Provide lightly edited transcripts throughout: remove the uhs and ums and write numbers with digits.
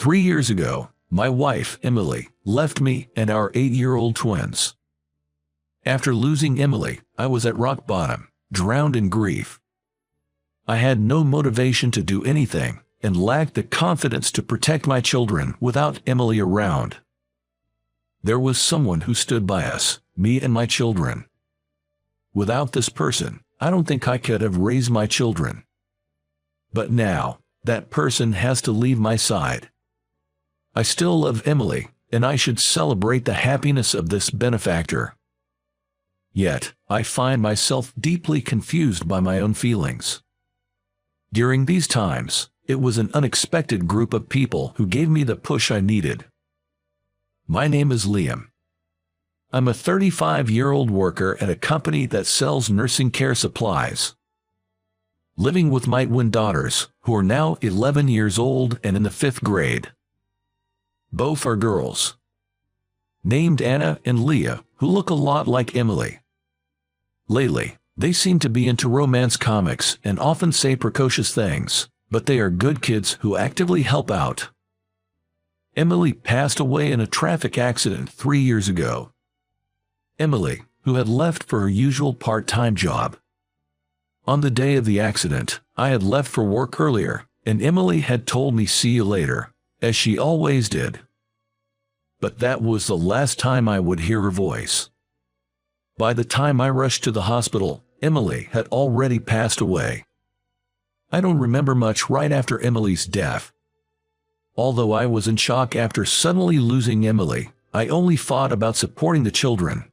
3 years ago, my wife, Emily, left me and our 8-year-old twins. After losing Emily, I was at rock bottom, drowned in grief. I had no motivation to do anything, and lacked the confidence to protect my children without Emily around. There was someone who stood by us, me and my children. Without this person, I don't think I could have raised my children. But now, that person has to leave my side. I still love Emily, and I should celebrate the happiness of this benefactor. Yet, I find myself deeply confused by my own feelings. During these times, it was an unexpected group of people who gave me the push I needed. My name is Liam. I'm a 35-year-old worker at a company that sells nursing care supplies. Living with my twin daughters, who are now 11 years old and in the 5th grade. Both are girls, named Anna and Leah, who look a lot like Emily. Lately, they seem to be into romance comics and often say precocious things, but they are good kids who actively help out. Emily passed away in a traffic accident 3 years ago. Emily, who had left for her usual part-time job. On the day of the accident, I had left for work earlier, and Emily had told me see you later, as she always did. But that was the last time I would hear her voice. By the time I rushed to the hospital, Emily had already passed away. I don't remember much right after Emily's death. Although I was in shock after suddenly losing Emily, I only thought about supporting the children.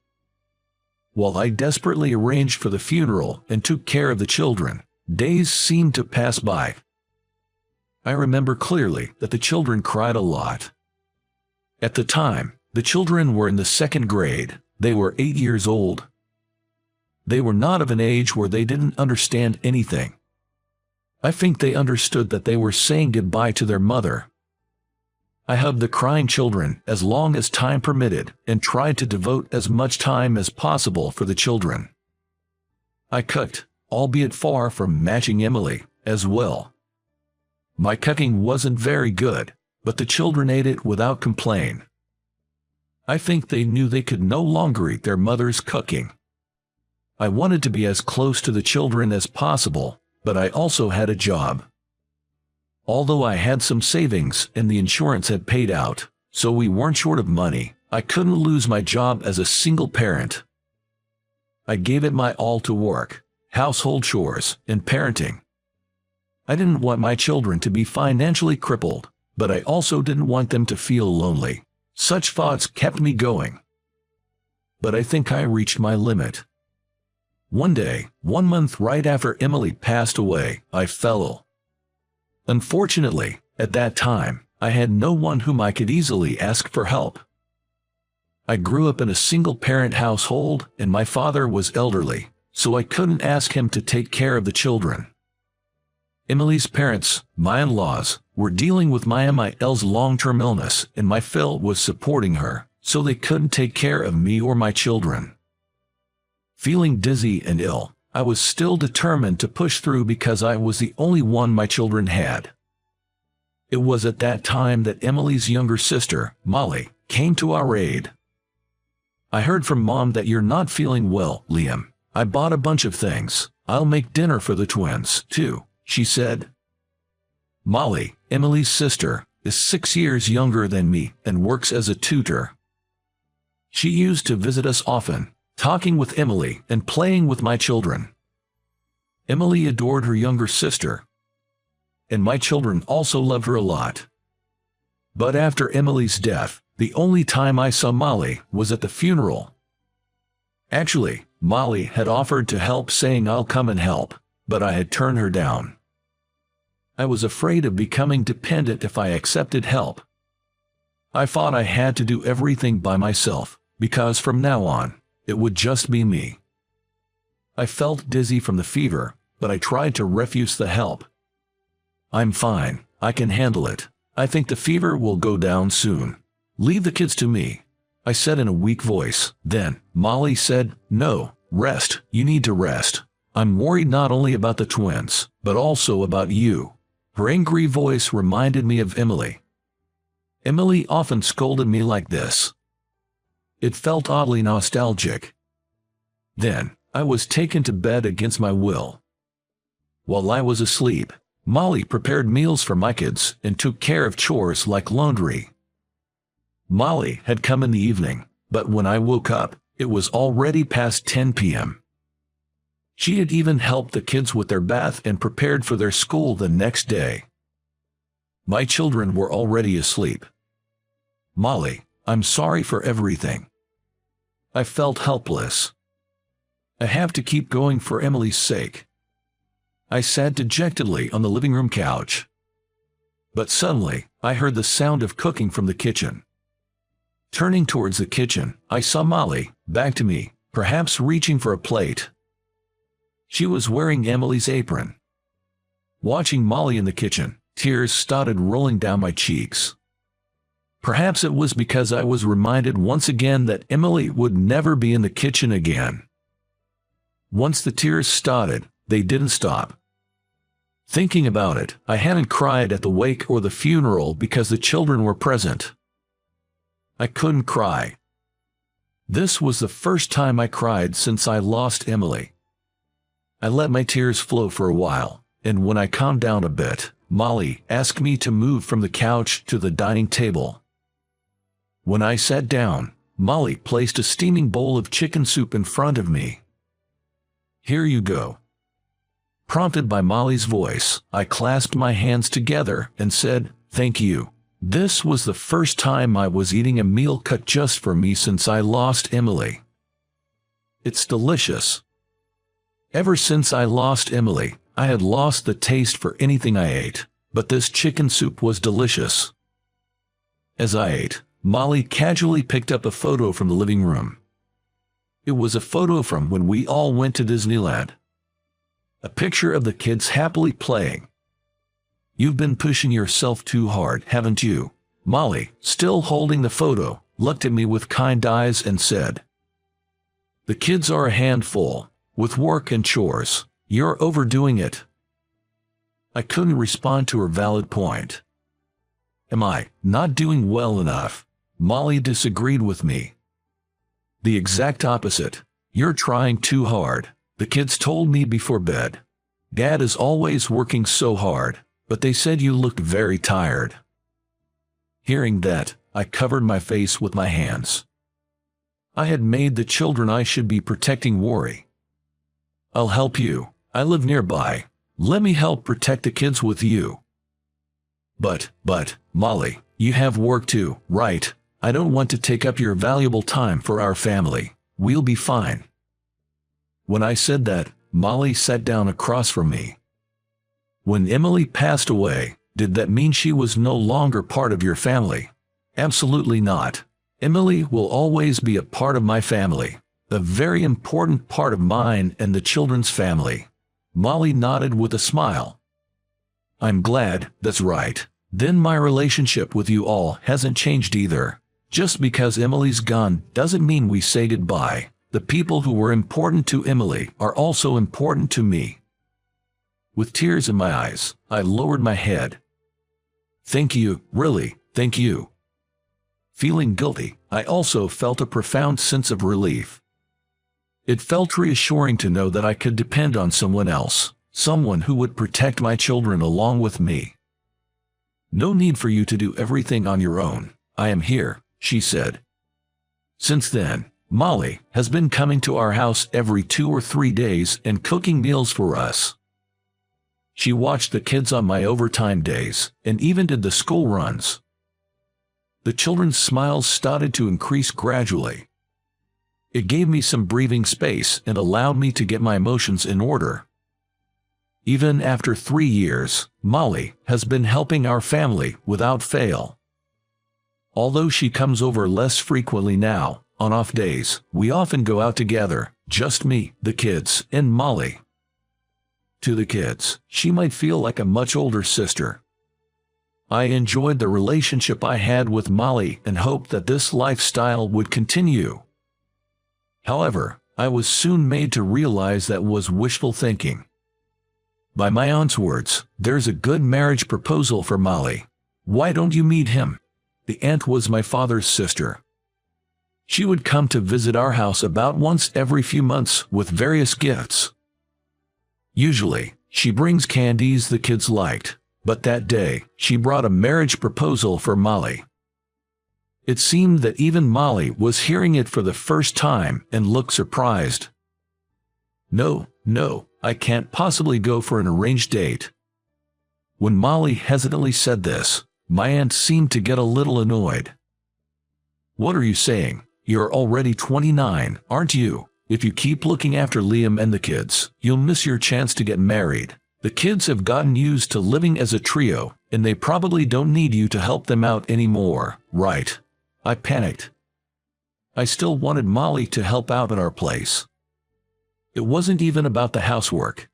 While I desperately arranged for the funeral and took care of the children, days seemed to pass by. I remember clearly that the children cried a lot. At the time, the children were in the 2nd grade. They were 8 years old. They were not of an age where they didn't understand anything. I think they understood that they were saying goodbye to their mother. I hugged the crying children as long as time permitted and tried to devote as much time as possible for the children. I cooked, albeit far from matching Emily, as well. My cooking wasn't very good, but the children ate it without complaint. I think they knew they could no longer eat their mother's cooking. I wanted to be as close to the children as possible, but I also had a job. Although I had some savings and the insurance had paid out, so we weren't short of money, I couldn't lose my job as a single parent. I gave it my all to work, household chores, and parenting. I didn't want my children to be financially crippled, but I also didn't want them to feel lonely. Such thoughts kept me going. But I think I reached my limit. One day, 1 month right after Emily passed away, I fell ill. Unfortunately, at that time, I had no one whom I could easily ask for help. I grew up in a single-parent household, and my father was elderly, so I couldn't ask him to take care of the children. Emily's parents, my in-laws, were dealing with my MIL's long-term illness, and my Phil was supporting her, so they couldn't take care of me or my children. Feeling dizzy and ill, I was still determined to push through because I was the only one my children had. It was at that time that Emily's younger sister, Molly, came to our aid. I heard from Mom that you're not feeling well, Liam. I bought a bunch of things. I'll make dinner for the twins, too, she said. Molly, Emily's sister, is 6 years younger than me and works as a tutor. She used to visit us often, talking with Emily and playing with my children. Emily adored her younger sister, and my children also loved her a lot. But after Emily's death, the only time I saw Molly was at the funeral. Actually, Molly had offered to help, saying I'll come and help, but I had turned her down. I was afraid of becoming dependent if I accepted help. I thought I had to do everything by myself, because from now on, it would just be me. I felt dizzy from the fever, but I tried to refuse the help. I'm fine, I can handle it. I think the fever will go down soon. Leave the kids to me, I said in a weak voice. Then, Molly said, no, rest, you need to rest. I'm worried not only about the twins, but also about you. Her angry voice reminded me of Emily. Emily often scolded me like this. It felt oddly nostalgic. Then, I was taken to bed against my will. While I was asleep, Molly prepared meals for my kids and took care of chores like laundry. Molly had come in the evening, but when I woke up, it was already past 10 p.m. She had even helped the kids with their bath and prepared for their school the next day. My children were already asleep. Molly, I'm sorry for everything. I felt helpless. I have to keep going for Emily's sake. I sat dejectedly on the living room couch. But suddenly, I heard the sound of cooking from the kitchen. Turning towards the kitchen, I saw Molly, back to me, perhaps reaching for a plate. She was wearing Emily's apron. Watching Molly in the kitchen, tears started rolling down my cheeks. Perhaps it was because I was reminded once again that Emily would never be in the kitchen again. Once the tears started, they didn't stop. Thinking about it, I hadn't cried at the wake or the funeral because the children were present. I couldn't cry. This was the first time I cried since I lost Emily. I let my tears flow for a while, and when I calmed down a bit, Molly asked me to move from the couch to the dining table. When I sat down, Molly placed a steaming bowl of chicken soup in front of me. Here you go. Prompted by Molly's voice, I clasped my hands together and said, "Thank you." This was the first time I was eating a meal cut just for me since I lost Emily. It's delicious. Ever since I lost Emily, I had lost the taste for anything I ate, but this chicken soup was delicious. As I ate, Molly casually picked up a photo from the living room. It was a photo from when we all went to Disneyland. A picture of the kids happily playing. "You've been pushing yourself too hard, haven't you?" Molly, still holding the photo, looked at me with kind eyes and said, "The kids are a handful, with work and chores. You're overdoing it." I couldn't respond to her valid point. Am I not doing well enough? Molly disagreed with me. The exact opposite. You're trying too hard, the kids told me before bed. Dad is always working so hard, but they said you looked very tired. Hearing that, I covered my face with my hands. I had made the children I should be protecting worry. "I'll help you. I live nearby. Let me help protect the kids with you." But, Molly, you have work too, right? I don't want to take up your valuable time for our family. We'll be fine. When I said that, Molly sat down across from me. "When Emily passed away, did that mean she was no longer part of your family?" "Absolutely not. Emily will always be a part of my family, a very important part of mine and the children's family." Molly nodded with a smile. "I'm glad, that's right. Then my relationship with you all hasn't changed either. Just because Emily's gone doesn't mean we say goodbye. The people who were important to Emily are also important to me." With tears in my eyes, I lowered my head. "Thank you, really, thank you." Feeling guilty, I also felt a profound sense of relief. It felt reassuring to know that I could depend on someone else, someone who would protect my children along with me. "No need for you to do everything on your own. I am here," she said. Since then, Molly has been coming to our house every 2 or 3 days and cooking meals for us. She watched the kids on my overtime days and even did the school runs. The children's smiles started to increase gradually. It gave me some breathing space and allowed me to get my emotions in order. Even after 3 years, Molly has been helping our family without fail. Although she comes over less frequently now, on off days, we often go out together, just me, the kids, and Molly. To the kids, she might feel like a much older sister. I enjoyed the relationship I had with Molly and hoped that this lifestyle would continue. However, I was soon made to realize that was wishful thinking. By my aunt's words, "There's a good marriage proposal for Molly. Why don't you meet him?" The aunt was my father's sister. She would come to visit our house about once every few months with various gifts. Usually, she brings candies the kids liked, but that day, she brought a marriage proposal for Molly. It seemed that even Molly was hearing it for the first time and looked surprised. No, I can't possibly go for an arranged date. When Molly hesitantly said this, my aunt seemed to get a little annoyed. What are you saying? You're already 29, aren't you? If you keep looking after Liam and the kids, you'll miss your chance to get married. The kids have gotten used to living as a trio, and they probably don't need you to help them out anymore, right? I panicked. I still wanted Molly to help out at our place. It wasn't even about the housework.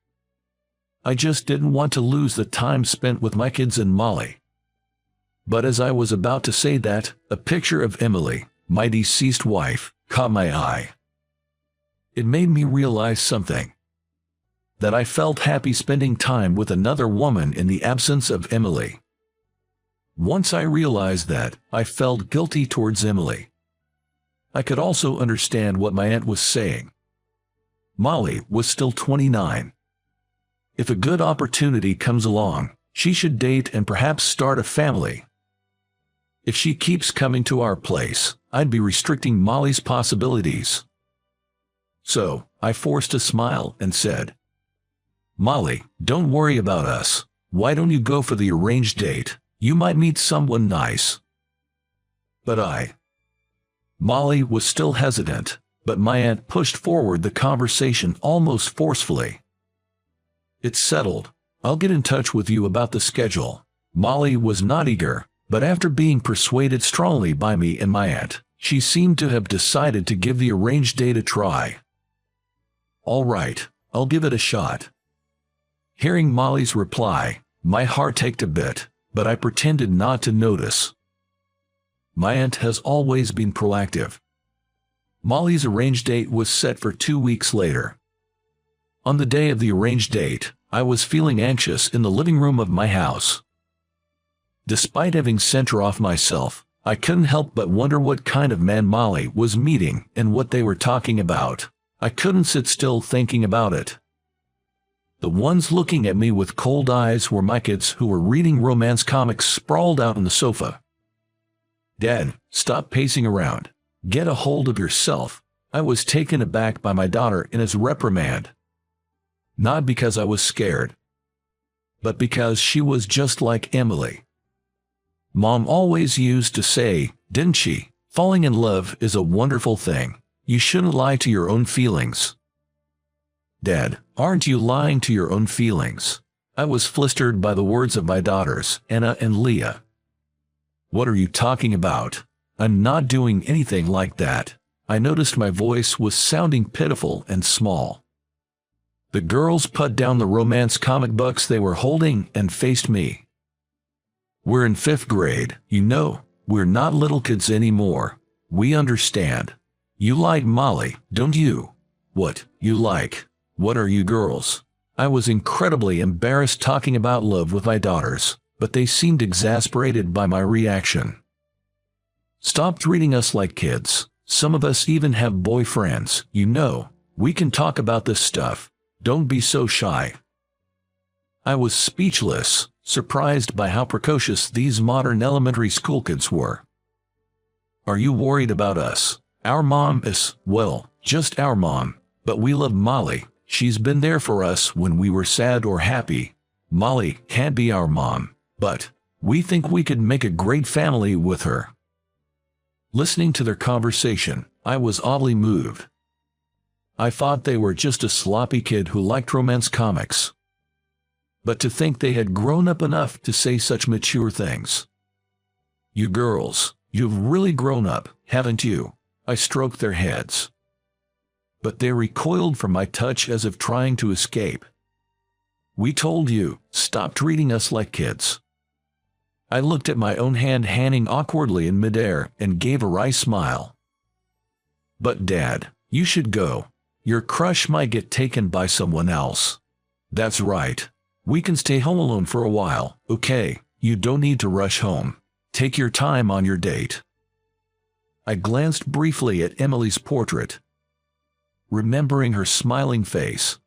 I just didn't want to lose the time spent with my kids and Molly. But as I was about to say that, a picture of Emily, my deceased wife, caught my eye. It made me realize something. That I felt happy spending time with another woman in the absence of Emily. Once I realized that, I felt guilty towards Emily. I could also understand what my aunt was saying. Molly was still 29. If a good opportunity comes along, she should date and perhaps start a family. If she keeps coming to our place, I'd be restricting Molly's possibilities. So, I forced a smile and said, Molly, don't worry about us. Why don't you go for the arranged date? You might meet someone nice. But Molly was still hesitant, but my aunt pushed forward the conversation almost forcefully. It's settled. I'll get in touch with you about the schedule. Molly was not eager, but after being persuaded strongly by me and my aunt, she seemed to have decided to give the arranged date a try. All right, I'll give it a shot. Hearing Molly's reply, my heart ached a bit, but I pretended not to notice. My aunt has always been proactive. Molly's arranged date was set for 2 weeks later. On the day of the arranged date, I was feeling anxious in the living room of my house. Despite having sent her off myself, I couldn't help but wonder what kind of man Molly was meeting and what they were talking about. I couldn't sit still thinking about it. The ones looking at me with cold eyes were my kids who were reading romance comics sprawled out on the sofa. Dad, stop pacing around. Get a hold of yourself. I was taken aback by my daughter in his reprimand. Not because I was scared, but because she was just like Emily. Mom always used to say, didn't she? Falling in love is a wonderful thing. You shouldn't lie to your own feelings. Dad, aren't you lying to your own feelings? I was flustered by the words of my daughters, Anna and Leah. What are you talking about? I'm not doing anything like that. I noticed my voice was sounding pitiful and small. The girls put down the romance comic books they were holding and faced me. We're in 5th grade, you know. We're not little kids anymore. We understand. You like Molly, don't you? What, you like? What are you girls? I was incredibly embarrassed talking about love with my daughters, but they seemed exasperated by my reaction. Stop treating us like kids. Some of us even have boyfriends, you know. We can talk about this stuff. Don't be so shy. I was speechless, surprised by how precocious these modern elementary school kids were. Are you worried about us? Our mom is, well, just our mom, but we love Molly. She's been there for us when we were sad or happy. Molly can't be our mom, but we think we could make a great family with her. Listening to their conversation, I was oddly moved. I thought they were just a sloppy kid who liked romance comics. But to think they had grown up enough to say such mature things. You girls, you've really grown up, haven't you? I stroked their heads. But they recoiled from my touch as if trying to escape. We told you, stop treating us like kids. I looked at my own hand hanging awkwardly in midair and gave a wry smile. But Dad, you should go. Your crush might get taken by someone else. That's right. We can stay home alone for a while, okay? You don't need to rush home. Take your time on your date. I glanced briefly at Emily's portrait, remembering her smiling face.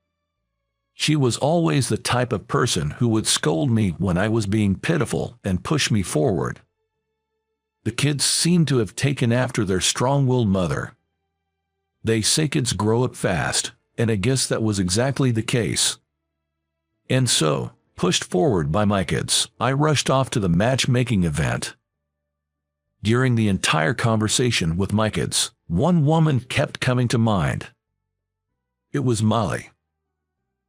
She was always the type of person who would scold me when I was being pitiful and push me forward. The kids seemed to have taken after their strong-willed mother. They say kids grow up fast, and I guess that was exactly the case. And so, pushed forward by my kids, I rushed off to the matchmaking event. During the entire conversation with my kids, one woman kept coming to mind. It was Molly.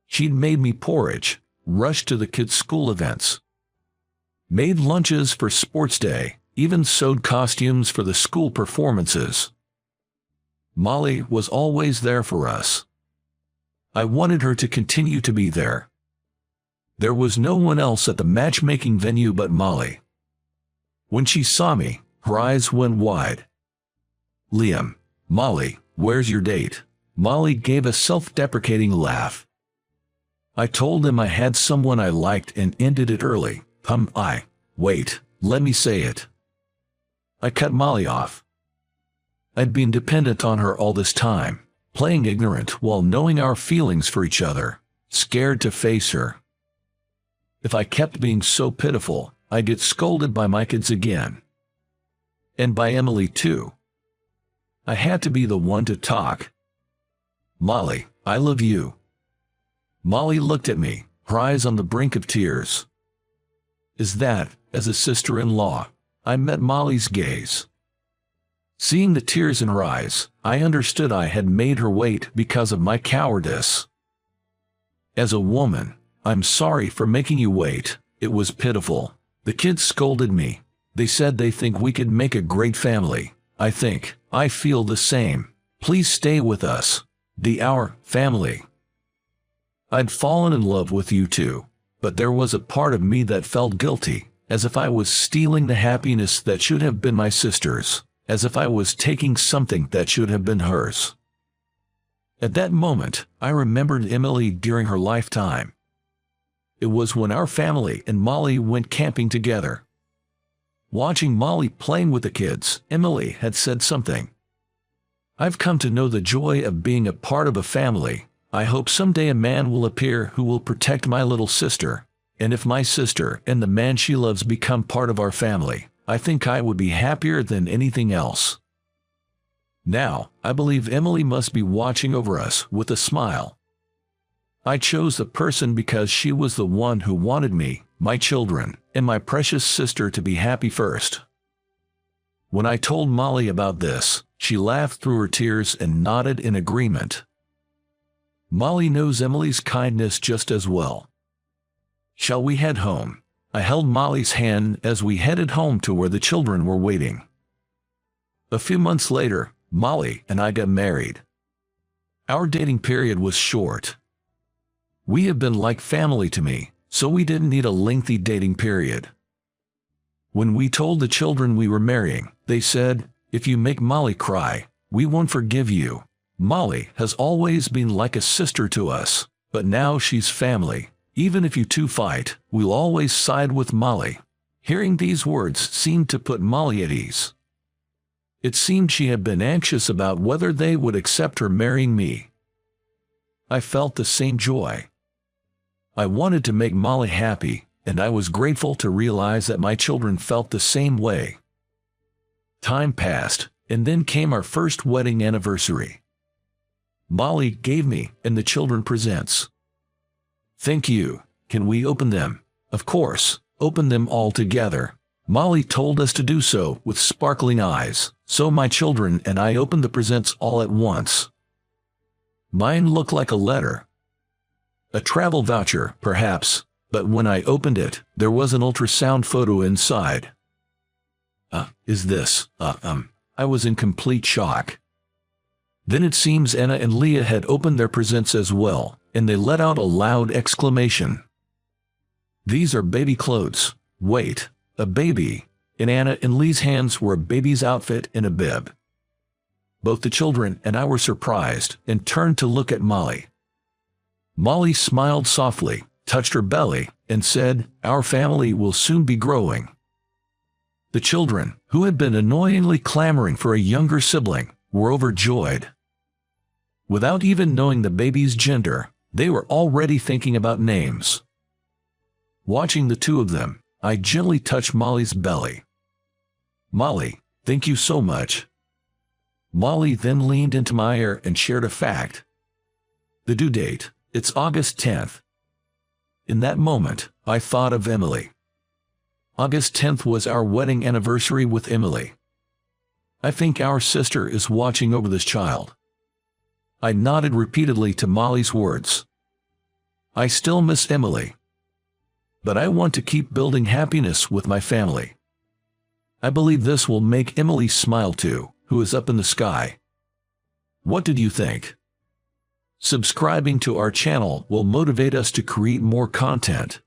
She'd made me porridge, rushed to the kids' school events, made lunches for sports day, even sewed costumes for the school performances. Molly was always there for us. I wanted her to continue to be there. There was no one else at the matchmaking venue but Molly. When she saw me, her eyes went wide. "Liam, Molly, where's your date?" Molly gave a self-deprecating laugh. I told him I had someone I liked and ended it early. Wait, let me say it. I cut Molly off. I'd been dependent on her all this time, playing ignorant while knowing our feelings for each other, scared to face her. If I kept being so pitiful, I'd get scolded by my kids again. And by Emily too. I had to be the one to talk. "Molly, I love you." Molly looked at me, her eyes on the brink of tears. Is that, as a sister-in-law? I met Molly's gaze. Seeing the tears in her eyes, I understood I had made her wait because of my cowardice. As a woman, I'm sorry for making you wait. It was pitiful. The kids scolded me. They said they think we could make a great family. I feel the same. Please stay with us. Our family. I'd fallen in love with you too, but there was a part of me that felt guilty, as if I was stealing the happiness that should have been my sister's, as if I was taking something that should have been hers. At that moment, I remembered Emily during her lifetime. It was when our family and Molly went camping together. Watching Molly playing with the kids, Emily had said something. "I've come to know the joy of being a part of a family. I hope someday a man will appear who will protect my little sister, and if my sister and the man she loves become part of our family, I think I would be happier than anything else." Now, I believe Emily must be watching over us with a smile. I chose the person because she was the one who wanted me, my children, and my precious sister to be happy first. When I told Molly about this, she laughed through her tears and nodded in agreement. Molly knows Emily's kindness just as well. "Shall we head home?" I held Molly's hand as we headed home to where the children were waiting. A few months later, Molly and I got married. Our dating period was short. We have been like family to me, so we didn't need a lengthy dating period. When we told the children we were marrying, they said, "If you make Molly cry, we won't forgive you." Molly has always been like a sister to us, but now she's family. Even if you two fight, we'll always side with Molly. Hearing these words seemed to put Molly at ease. It seemed she had been anxious about whether they would accept her marrying me. I felt the same joy. I wanted to make Molly happy, and I was grateful to realize that my children felt the same way. Time passed, and then came our first wedding anniversary. Molly gave me and the children presents. "Thank you. Can we open them?" "Of course, open them all together." Molly told us to do so with sparkling eyes, so my children and I opened the presents all at once. Mine looked like a letter. A travel voucher, perhaps, but when I opened it, there was an ultrasound photo inside. Is this, I was in complete shock. Then it seems Anna and Leah had opened their presents as well, and they let out a loud exclamation. "These are baby clothes." Wait, a baby? In Anna and Lee's hands were a baby's outfit and a bib. Both the children and I were surprised and turned to look at Molly. Molly smiled softly, touched her belly, and said, "Our family will soon be growing." The children, who had been annoyingly clamoring for a younger sibling, were overjoyed. Without even knowing the baby's gender, they were already thinking about names. Watching the two of them, I gently touched Molly's belly. "Molly, thank you so much." Molly then leaned into my ear and shared a fact. "The due date, it's August 10th. In that moment, I thought of Emily. August 10th was our wedding anniversary with Emily. I think our sister is watching over this child." I nodded repeatedly to Molly's words. "I still miss Emily. But I want to keep building happiness with my family. I believe this will make Emily smile too, who is up in the sky." What did you think? Subscribing to our channel will motivate us to create more content.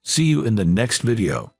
See you in the next video.